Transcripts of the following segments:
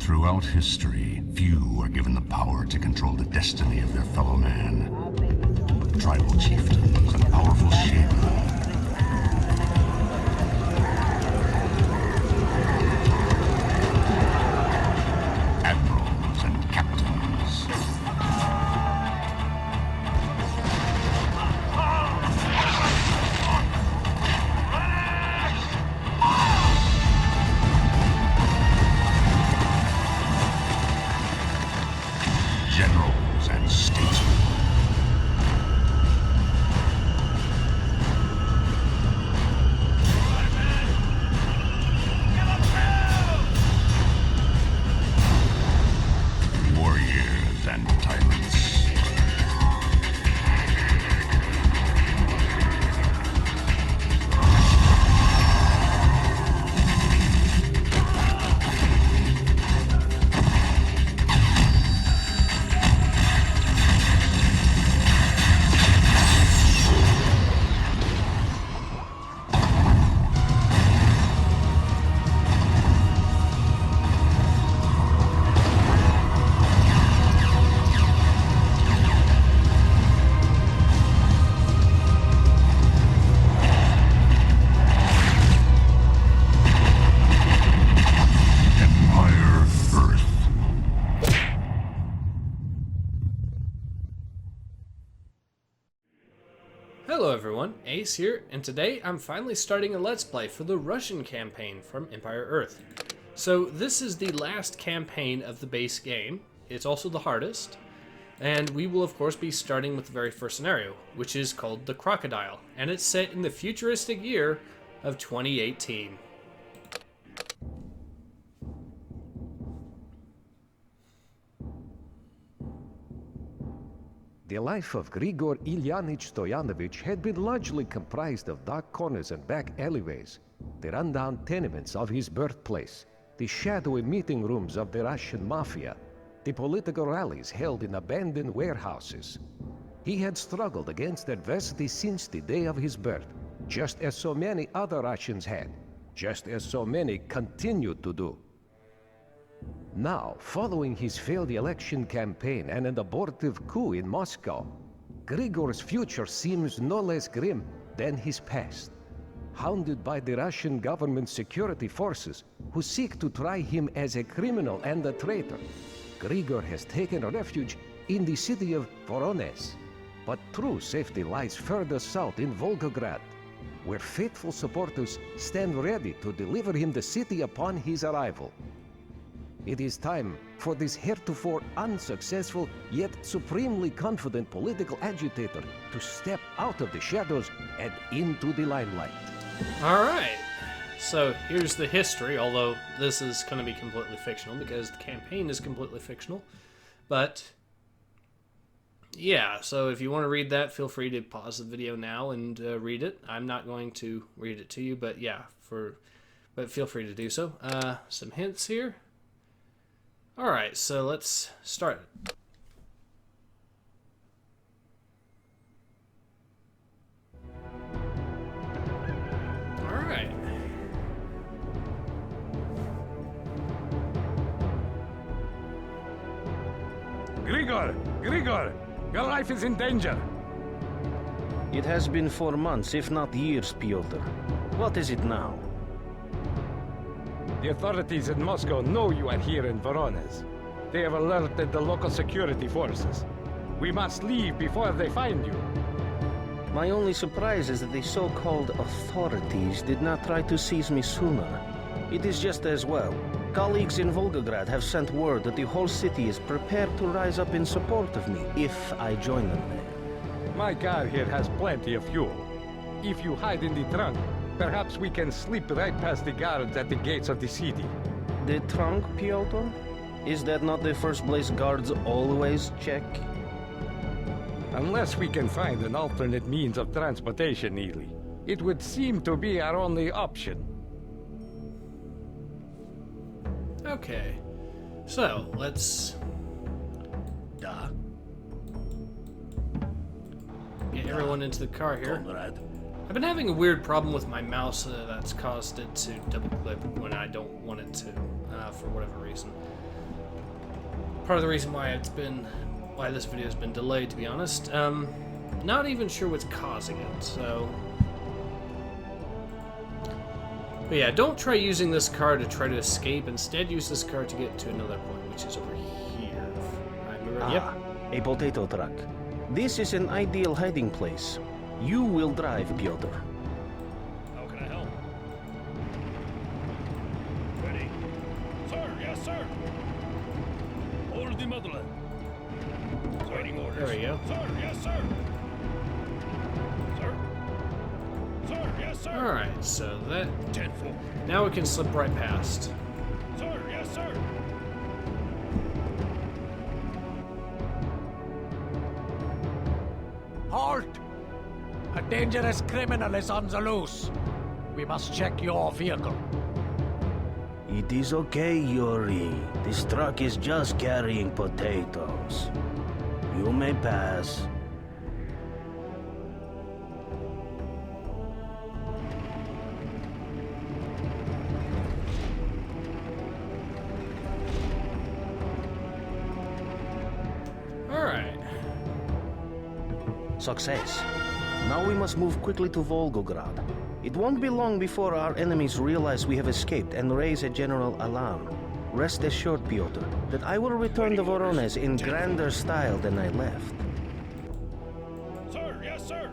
Throughout history, few are given the power to control the destiny of their fellow man. Tribal chieftains and powerful shaman. Admirals and captains. Generals and statesmen. Warriors and tyrants. Hello everyone, Ace here, and today I'm finally starting a Let's Play for the Russian campaign from Empire Earth. So this is the last campaign of the base game. It's also the hardest, and we will of course be starting with the very first scenario, which is called the Crocodile, and it's set in the futuristic year of 2018. The life of Grigor Ilyanich Stoyanovich had been largely comprised of dark corners and back alleyways, the rundown tenements of his birthplace, the shadowy meeting rooms of the Russian mafia, the political rallies held in abandoned warehouses. He had struggled against adversity since the day of his birth, just as so many other Russians had, just as so many continued to do. Now, following his failed election campaign and an abortive coup in Moscow, Grigor's future seems no less grim than his past. Hounded by the Russian government security forces, who seek to try him as a criminal and a traitor, Grigor has taken refuge in the city of Voronezh. But true safety lies further south in Volgograd, where faithful supporters stand ready to deliver him the city upon his arrival. It is time for this heretofore unsuccessful yet supremely confident political agitator to step out of the shadows and into the limelight. Alright, so here's the history, although this is going to be completely fictional because the campaign is completely fictional. But yeah, so if you want to read that, feel free to pause the video now and read it. I'm not going to read it to you, but yeah, but feel free to do so. Some hints here. Alright, so let's start it. Alright. Grigor, your life is in danger. It has been for months, if not years, Pyotr. What is it now? The authorities in Moscow know you are here in Voronezh. They have alerted the local security forces. We must leave before they find you. My only surprise is that the so-called authorities did not try to seize me sooner. It is just as well. Colleagues in Volgograd have sent word that the whole city is prepared to rise up in support of me, if I join them there. My car here has plenty of fuel. If you hide in the trunk, perhaps we can slip right past the guards at the gates of the city. The trunk, Pyotr? Is that not the first place guards always check? Unless we can find an alternate means of transportation, Ely, it would seem to be our only option. Okay, so let's get everyone into the car here. I've been having a weird problem with my mouse that's caused it to double click when I don't want it to, for whatever reason. part of the reason why this video has been delayed, to be honest. Not even sure what's causing it, so... But yeah, don't try using this car to try to escape. Instead, use this car to get to another point, which is over here. I remember. Yep. A potato truck. This is an ideal hiding place. You will drive, Piotr. How can I help? Ready? Sir, yes, sir. Hold the motherland. Waiting orders. There we go. Sir, yes, sir. Sir? Sir, yes, sir. Alright, so that... 10-4. Now we can slip right past. Sir, yes, sir. Halt! A dangerous criminal is on the loose. We must check your vehicle. It is okay, Yuri. This truck is just carrying potatoes. You may pass. Alright. Success. Now we must move quickly to Volgograd. It won't be long before our enemies realize we have escaped and raise a general alarm. Rest assured, Piotr, that I will return to Voronezh in grander style than I left. Sir, yes, sir.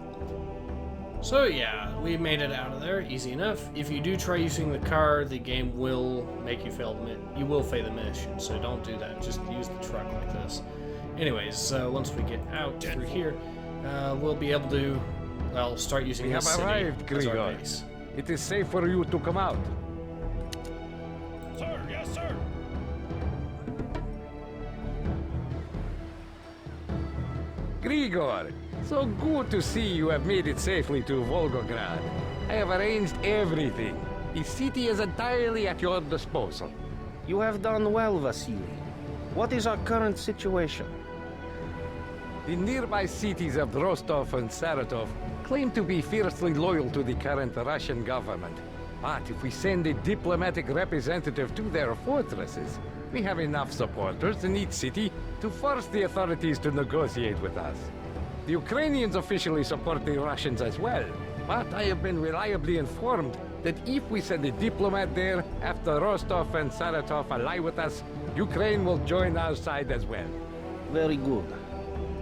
So yeah, we made it out of there, easy enough. If you do try using the car, the game will make you fail you will fail the mission, so don't do that. Just use the truck like this. Anyways, so once we get out through here, we'll be able to, well, start using We this have city arrived, as our Grigor. base. It is safe for you to come out. Sir, yes, sir. Grigor, so good to see you have made it safely to Volgograd. I have arranged everything. The city is entirely at your disposal. You have done well, Vasily. What is our current situation? The nearby cities of Rostov and Saratov claim to be fiercely loyal to the current Russian government. But if we send a diplomatic representative to their fortresses, we have enough supporters in each city to force the authorities to negotiate with us. The Ukrainians officially support the Russians as well, but I have been reliably informed that if we send a diplomat there after Rostov and Saratov ally with us, Ukraine will join our side as well. Very good.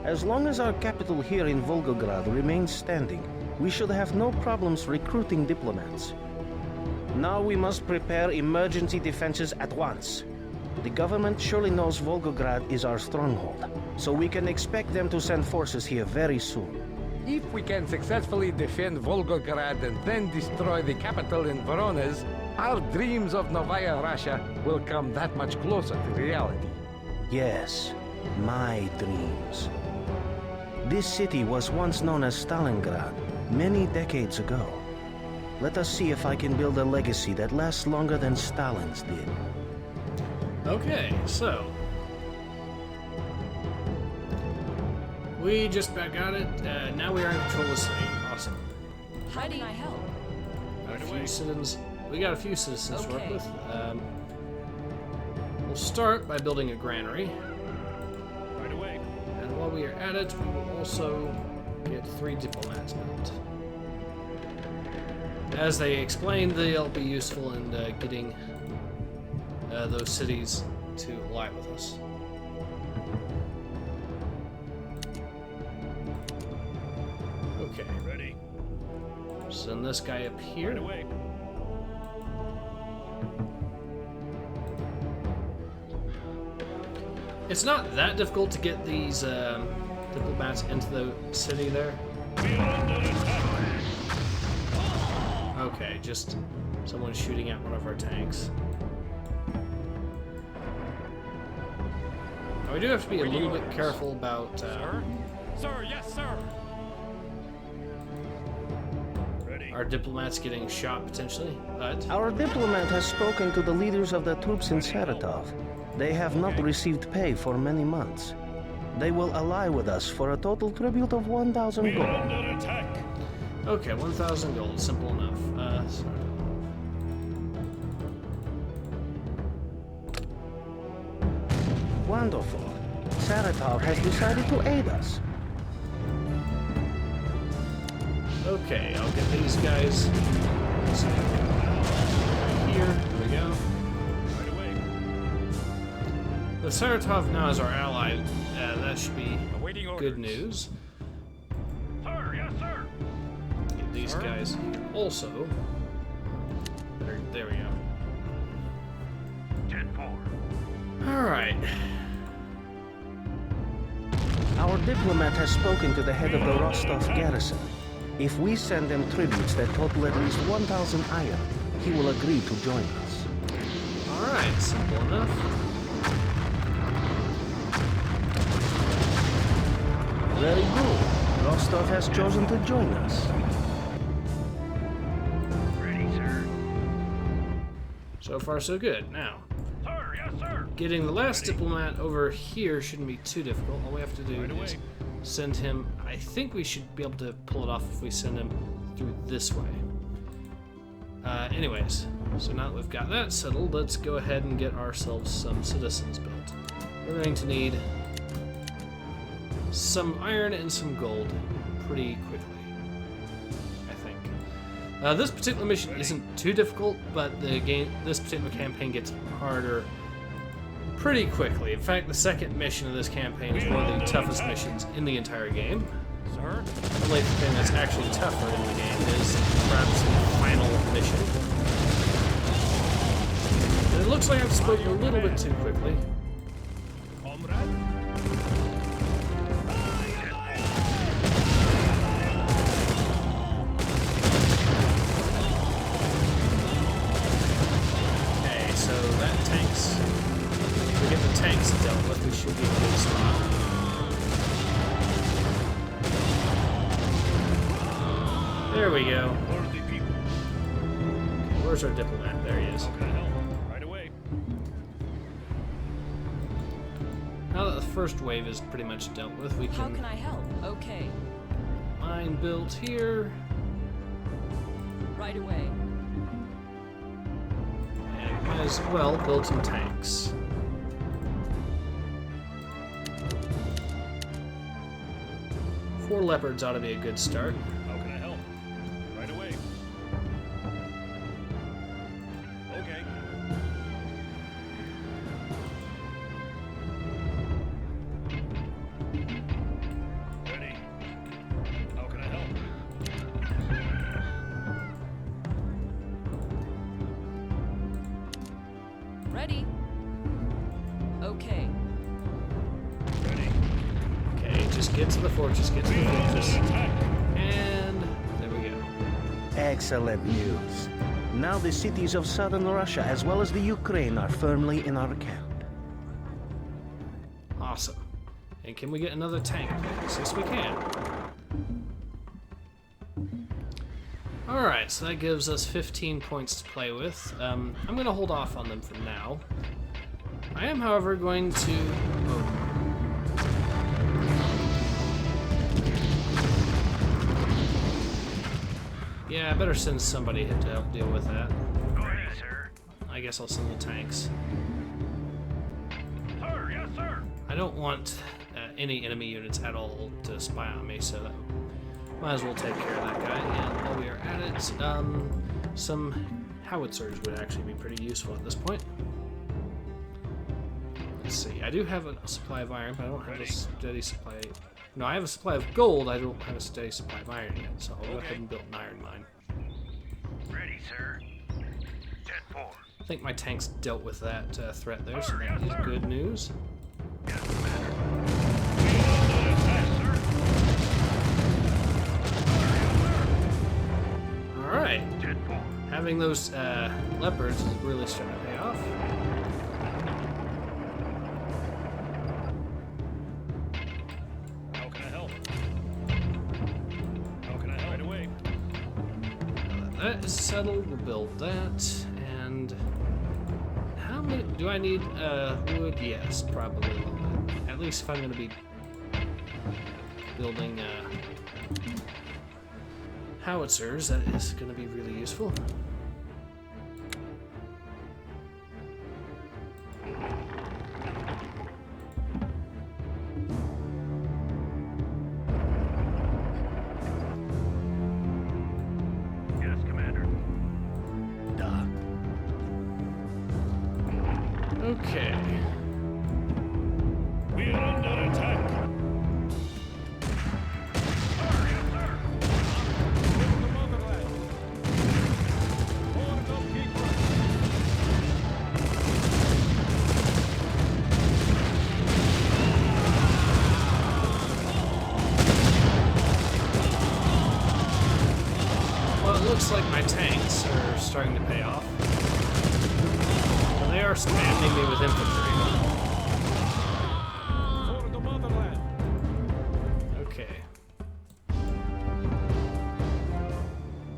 As long as our capital here in Volgograd remains standing, we should have no problems recruiting diplomats. Now we must prepare emergency defenses at once. The government surely knows Volgograd is our stronghold, so we can expect them to send forces here very soon. If we can successfully defend Volgograd and then destroy the capital in Voronezh, our dreams of Novaya Russia will come that much closer to reality. Yes, my dreams. This city was once known as Stalingrad, many decades ago. Let us see if I can build a legacy that lasts longer than Stalin's did. Okay, so we just about got it. Now we are in control of the city. Awesome. How can I help? Got a few citizens. We got a few citizens to work Okay. with. We'll start by building a granary, Right away. and while we are at it, we will also get 3 diplomats built. As they explained, they'll be useful in getting those cities to ally with us. Okay, Ready. send this guy up here. Right away. It's not that difficult to get these diplomats into the city there. We're under attack. Okay, just someone shooting at one of our tanks. Now, we do have to be a little bit careful about Sir, yes, sir. Ready. our diplomats getting shot potentially, but Our diplomat has spoken to the leaders of the troops in Saratov. They have not received pay for many months. They will ally with us for a total tribute of 1,000 We're gold. under attack. okay, 1,000 gold, simple enough. Sorry. Wonderful. Saratov has decided to aid us. Okay, I'll get these guys. Let's see. Here we go. Right away. The Saratov now is our ally. That should be Awaiting orders. good news. Sir, yes, sir. Get these guys here also. There we go. 10-4. Alright. Our diplomat has spoken to the head of the Rostov garrison. If we send them tributes that total at least 1,000 iron, he will agree to join us. Alright, simple enough. Very good. Rostov has chosen to join us. Ready, sir. So far, so good. Now, Sir, yes, sir. getting the last diplomat over here shouldn't be too difficult. All we have to do Right away. is send him. I think we should be able to pull it off if we send him through this way. Anyways, so now that we've got that settled, let's go ahead and get ourselves some citizens built. We're going to need some iron and some gold pretty quickly, I think. This particular mission isn't too difficult, but this particular campaign gets harder pretty quickly. In fact, the second mission of this campaign is one of the toughest missions in the entire game. Sir. The only thing that's actually tougher in the game is perhaps the final mission. And it looks like I've spoken a little bit too quickly. Comrade. Okay, so that tanks. If we get the tanks dealt with, we should be in a good spot. There we go. Worthy people. Where's our diplomat? There he is. How can I help? Right away. Now that the first wave is pretty much dealt with, we How can can I help? Okay, mine built here. right away. And might as well build some tanks. Four leopards ought to be a good start. How can I help? Right away. Okay. Ready. How can I help? Ready? Okay. Ready. Okay, just get to the fortress, get to the fortress. Attack. And there we go. Excellent news. Now the cities of southern Russia as well as the Ukraine are firmly in our camp. Awesome. And can we get another tank, please? Yes, we can. Alright, so that gives us 15 points to play with. I'm going to hold off on them for now. I am, however, going to... Oh. Yeah, I better send somebody to help deal with that. Ready, sir. I guess I'll send the tanks. Sir, yes, sir. I don't want any enemy units at all to spy on me, so might as well take care of that guy. And while we are at it, some howitzers would actually be pretty useful at this point. Let's see. I do have a supply of iron, but I don't have a steady supply. No, I have a supply of gold. I don't have a steady supply of iron yet, so I'll go ahead and build an iron mine. Ready, sir. 10-4. I think my tanks dealt with that threat there, so that is good news. Alright. Having those leopards is really starting to pay off. How can I help? How can I help? Right away. That is settled. We'll build that. And how many do I need? Wood? Yes, probably a little bit. At least if I'm going to be building howitzers, that is going to be really useful. Okay. We're under attack. Well, it looks like my tanks are starting to pay off. Well, they are spamming me with infantry. Okay.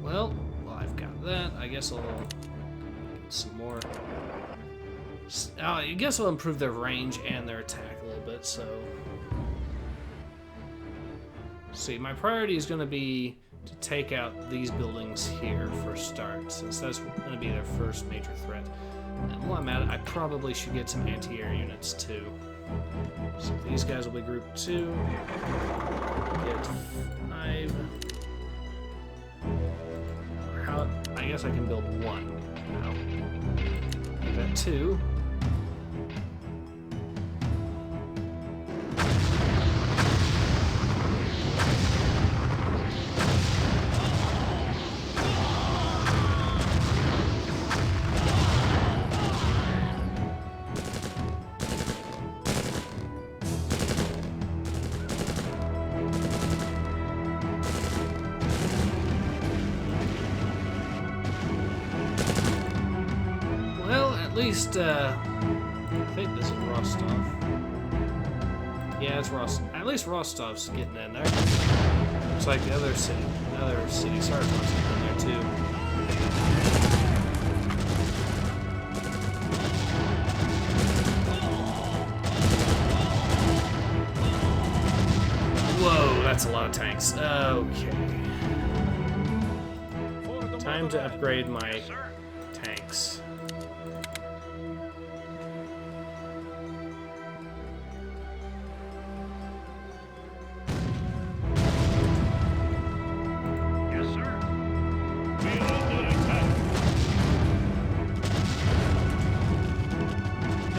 Well, I've got that. I guess I'll get some more. I guess I'll improve their range and their attack a little bit, so. See, my priority is going to be to take out these buildings here for a start, since that's going to be their first major threat. And while I'm at it, I probably should get some anti-air units too. So these guys will be group 2. Get 5. Or how? I guess I can build 1 now. Make that 2. At least, I think this is Rostov. Yeah, it's Rostov. At least Rostov's getting in there. Looks like the other city, Sartov's getting in there too. Whoa, that's a lot of tanks. Okay. Time to upgrade my tanks.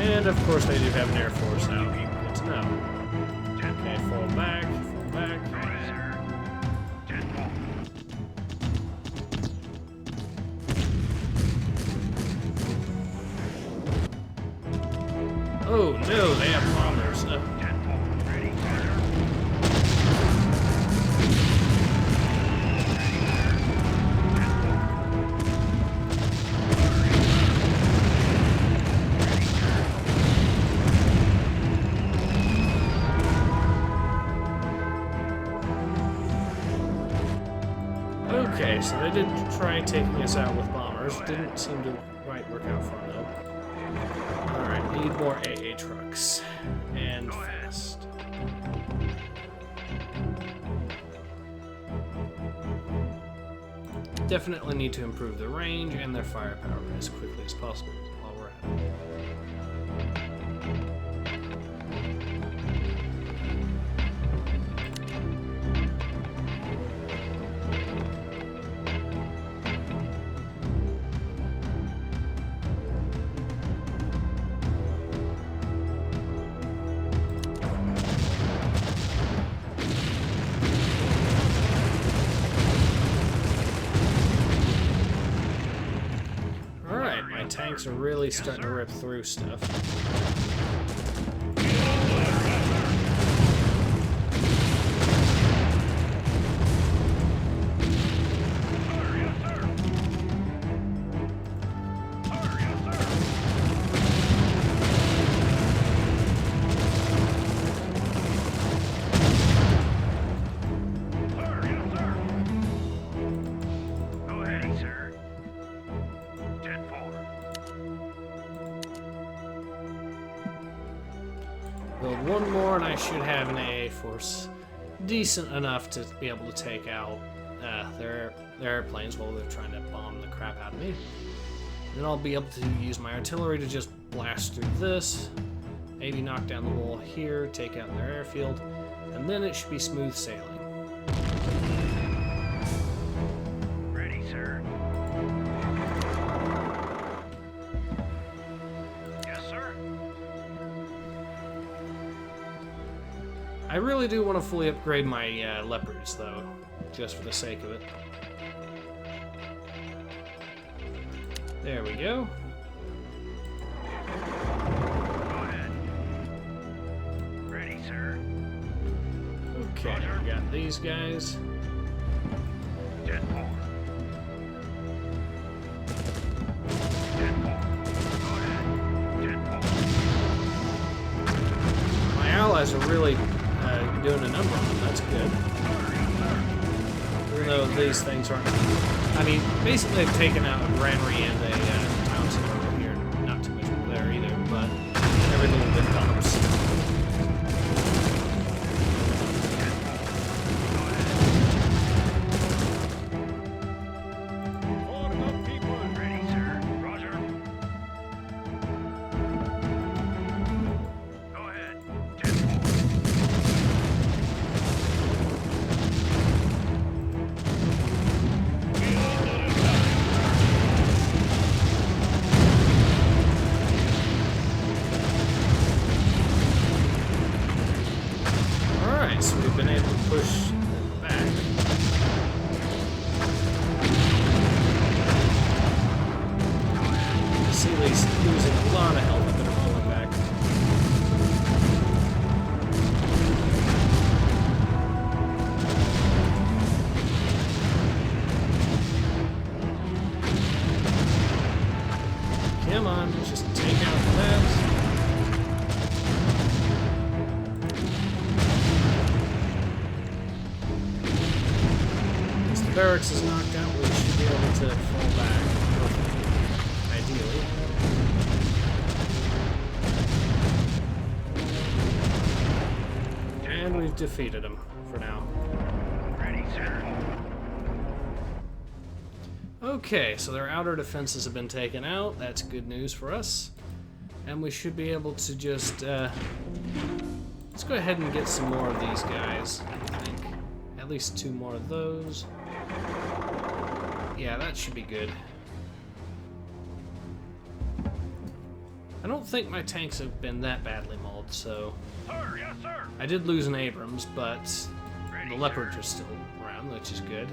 And of course they do have an air force now. Good to know. Okay, fall back, fall back. Oh no, they have bombers. Okay, so they did try taking us out with bombers. Didn't seem to quite work out for them, though. Alright, need more AA trucks. And fast. Definitely need to improve their range and their firepower as quickly as possible while we're at it. Tanks are really starting to rip through stuff. Build one more and I should have an AA force decent enough to be able to take out their airplanes while they're trying to bomb the crap out of me. Then I'll be able to use my artillery to just blast through this, maybe knock down the wall here, take out their airfield, and then it should be smooth sailing. Ready, sir. Yes, sir. I really do want to fully upgrade my leopards, though, just for the sake of it. There we go. Go ahead. Ready, sir. Okay, we got these guys. Jet 4. Jet 4. Go ahead. Jet 4. My allies are really doing a number on them. That's good. Even though these things aren't... I mean, basically they've taken out a granary and a mountain over here. Not too much over there either, but every little bit helps. Ready, sir. Roger. Go ahead. Jet 4. Alright, so we've been able to push them back. Sealy's losing a lot of health, but they're pulling back. Come on, just take out that. Once the barracks is knocked out, we should be able to fall back. Ideally. And we've defeated them for now. Ready, sir. Okay, so their outer defenses have been taken out. That's good news for us. And we should be able to just, let's go ahead and get some more of these guys, I think. At least 2 more of those. Yeah, that should be good. I don't think my tanks have been that badly mauled, so... Sir, yes, sir. I did lose an Abrams, but Ready, the leopards are still around, which is good.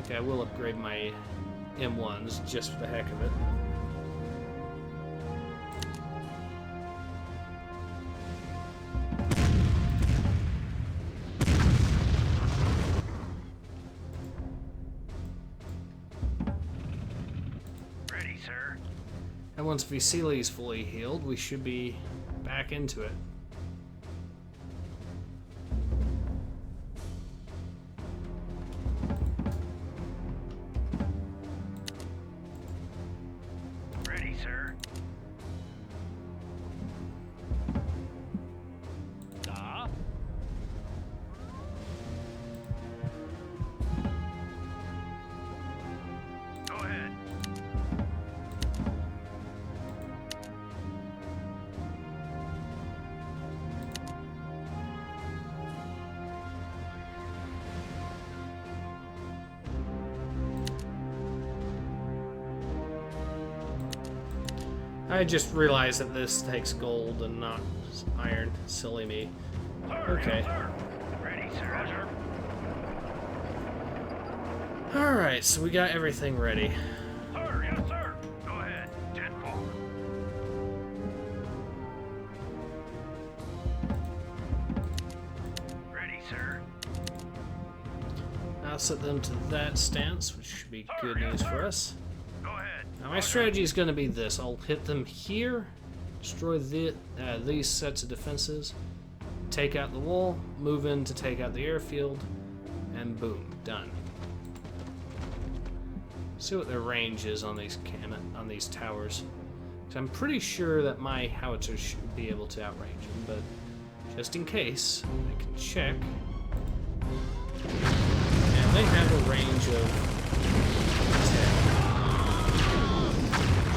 Okay, I will upgrade my M1s just for the heck of it. Ready, sir. And once Vasily is fully healed, we should be back into it. Ready, sir. Go ahead. I just realized that this takes gold and not iron. Silly me. Sir, Okay. yes, sir. Ready, sir. Roger. Alright, so we got everything ready. Sir, yes, sir. Go ahead. Jet 4. Ready, sir. I'll set them to that stance, which should be good news for us. Go ahead. Now my strategy is going to be this. I'll hit them here, destroy these sets of defenses, take out the wall, move in to take out the airfield, and boom, done. See what their range is on these towers. 'Cause I'm pretty sure that my howitzers should be able to outrange them, but just in case, I can check. And they have a range of 10.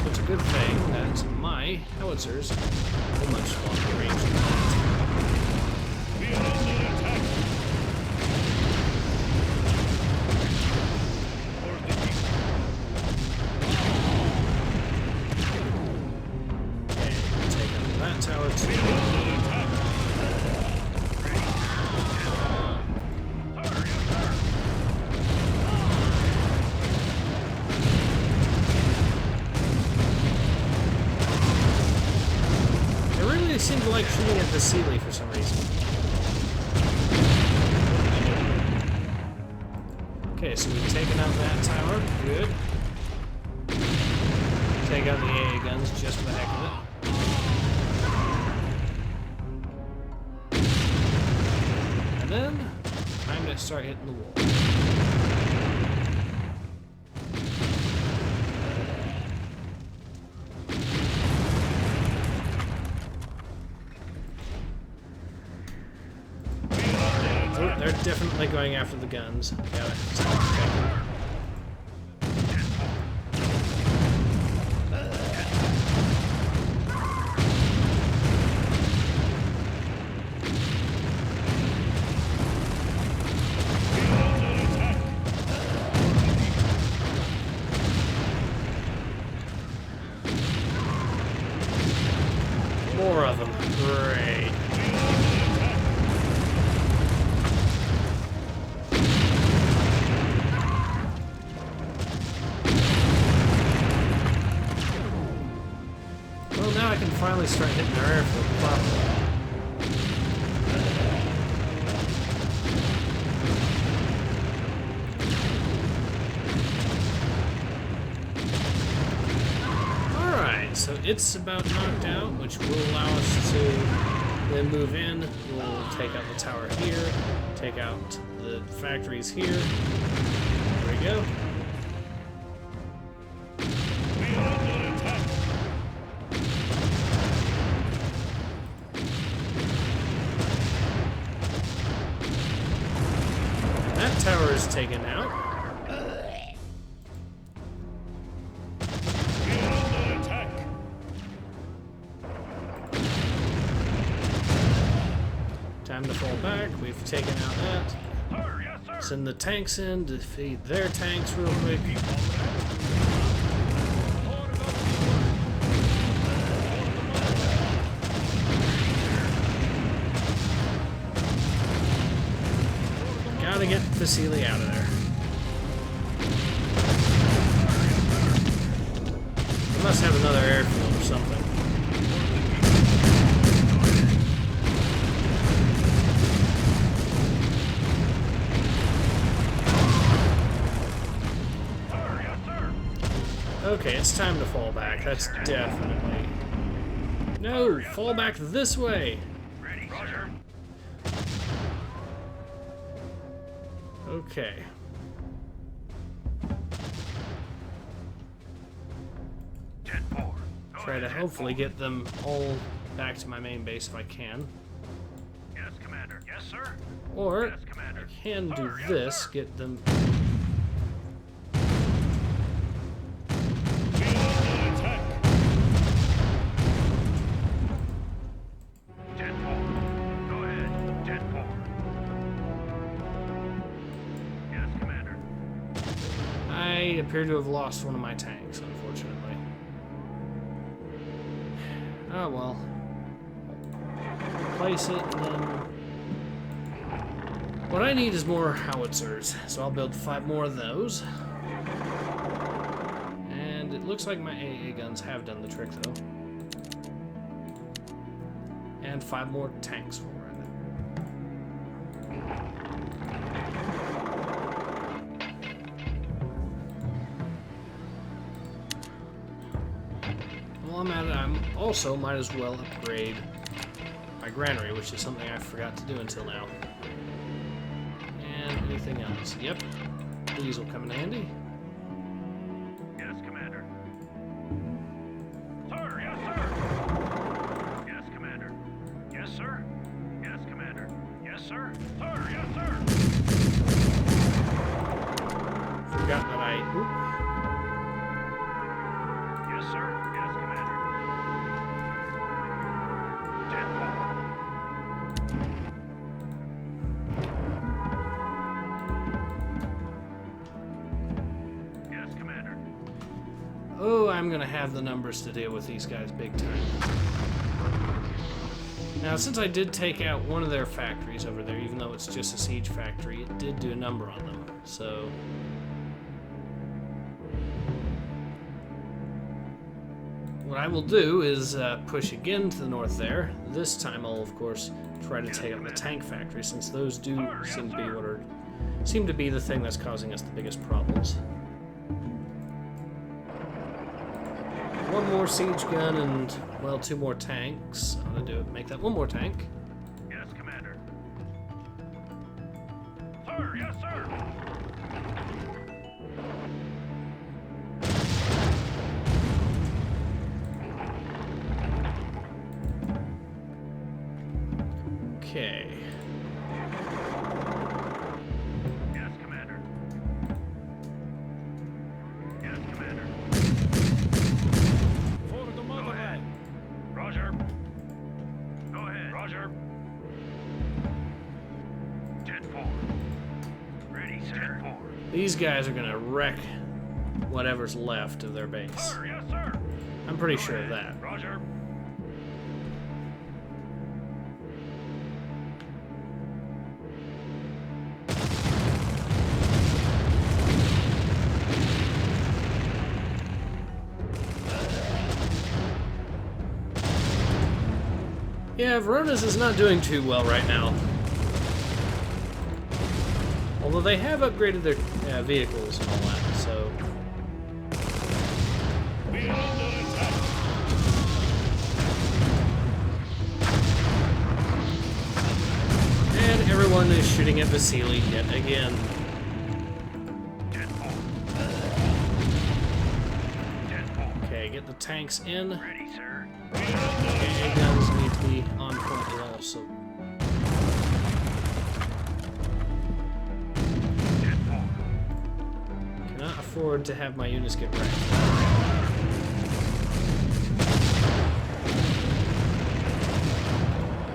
It's a good thing that my howitzers have a much longer range than that. We are under attack. Okay, take out that tower too. like shooting at the Sealy for some reason. Okay, so we've taken out that tower. Good. Take out the AA guns just for the heck of it. And then, time to start hitting the wall. They're definitely going after the guns. Gotta stop protecting them. More of them. Great. Well, now I can finally start hitting their airfield properly. Alright, so it's about knocked out, which will allow us to then move in. We'll take out the tower here, take out the factories here. There we go. That tower is taken out. Time to fall back. We've taken out that. Send the tanks in, defeat their tanks real quick. Gotta get Vasily out of there. We must have another airfield or something. Okay, it's time to fall back. That's definitely... No! Fall back this way! Ready, sir. Okay. Try to hopefully get them all back to my main base if I can. Yes, Commander. Yes, sir. Or Yes, Commander. I can do Yes, this, sir. get them... Go ahead. 10-4. Yes, Commander. I appear to have lost one of my tanks, unfortunately. Oh well. Place it, and then... What I need is more howitzers, so I'll build 5 more of those. And it looks like my AA guns have done the trick, though. And 5 more tanks for it. While I'm at it, I'm also might as well upgrade my granary, which is something I forgot to do until now. And anything else? Yep. These will come in handy. Yes, Commander. Sir, yes, sir. Yes, Commander. Yes, sir. Yes, Commander. Yes, sir. Sir, yes, sir. Forgot that I... Oop. Yes, sir. Yes, Commander. 10-4. Yes, Commander. Oh, I'm gonna have the numbers to deal with these guys big time. Now, since I did take out one of their factories over there, even though it's just a siege factory, it did do a number on them, so... what I will do is push again to the north there. This time I'll, of course, try to take out the tank factory, since those do seem to be the thing that's causing us the biggest problems. One more siege gun and, well, 2 more tanks. I'm gonna do it. Make that 1 more tank. Yes, Commander. Sir, yes, sir. Okay. Yes, Commander. Yes, Commander. For the motherland. Roger. Go ahead. Roger. 10-4. Ready, sir. 10-4. These guys are gonna wreck whatever's left of their base. Sir, yes, sir. I'm pretty Go sure of ahead. that. Roger. Yeah, Voronezh is not doing too well right now. Although they have upgraded their vehicles and all that, so... And everyone is shooting at Vasily yet again. 10-4. 10-4. Okay, get the tanks in. Ready, sir. Okay, guns need to be on point as well, so... 10-4. Cannot afford to have my units get wrecked.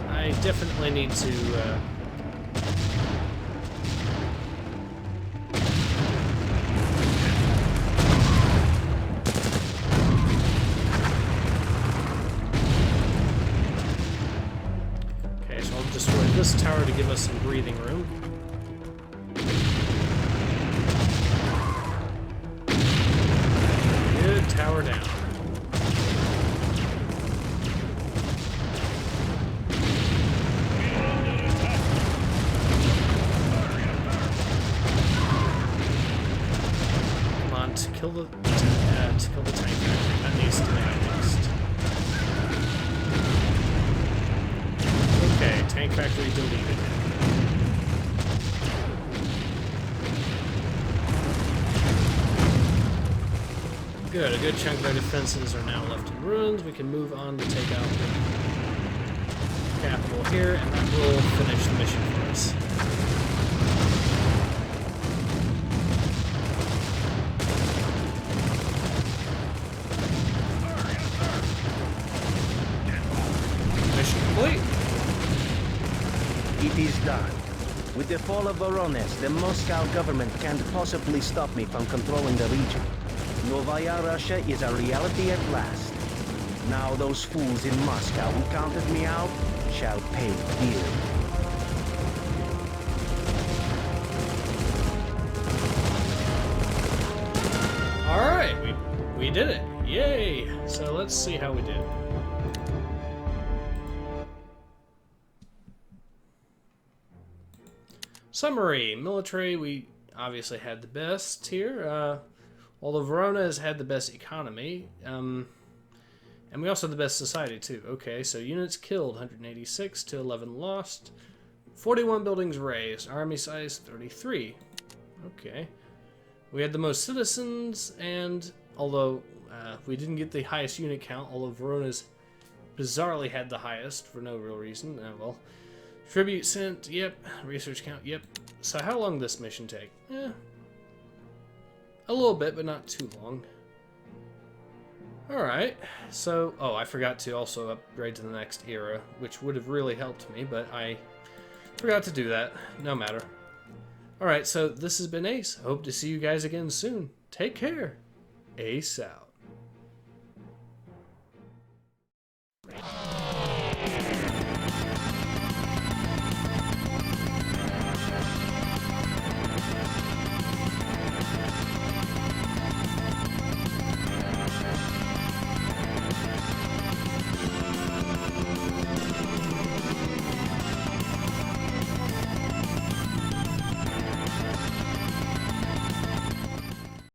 I definitely need to, Okay, so I'll destroy this tower to give us some breathing room. Good, tower down. Come on, to kill the tank factory. That needs to be next. Okay, tank factory deleted. Good, a good chunk of our defenses are now left in ruins. We can move on to take out the capital here, and that will finish the mission for us. Mission complete. It is done. With the fall of Voronezh, the Moscow government can't possibly stop me from controlling the region. Novaya Russia is a reality at last. Now those fools in Moscow who counted me out shall pay dearly. Alright, we did it. Yay! So let's see how we did. Summary. Military, we obviously had the best here. Although Voronezh had the best economy. And we also had the best society too. Okay, so units killed, 186 to 11 lost. 41 buildings razed. Army size, 33. Okay. We had the most citizens, and although we didn't get the highest unit count, although Voronezh bizarrely had the highest for no real reason. Well, tribute sent, yep. Research count, yep. So how long did this mission take? A little bit, but not too long. Alright, so... Oh, I forgot to also upgrade to the next era, which would have really helped me, but I forgot to do that. No matter. Alright, so this has been Ace. Hope to see you guys again soon. Take care. Ace out.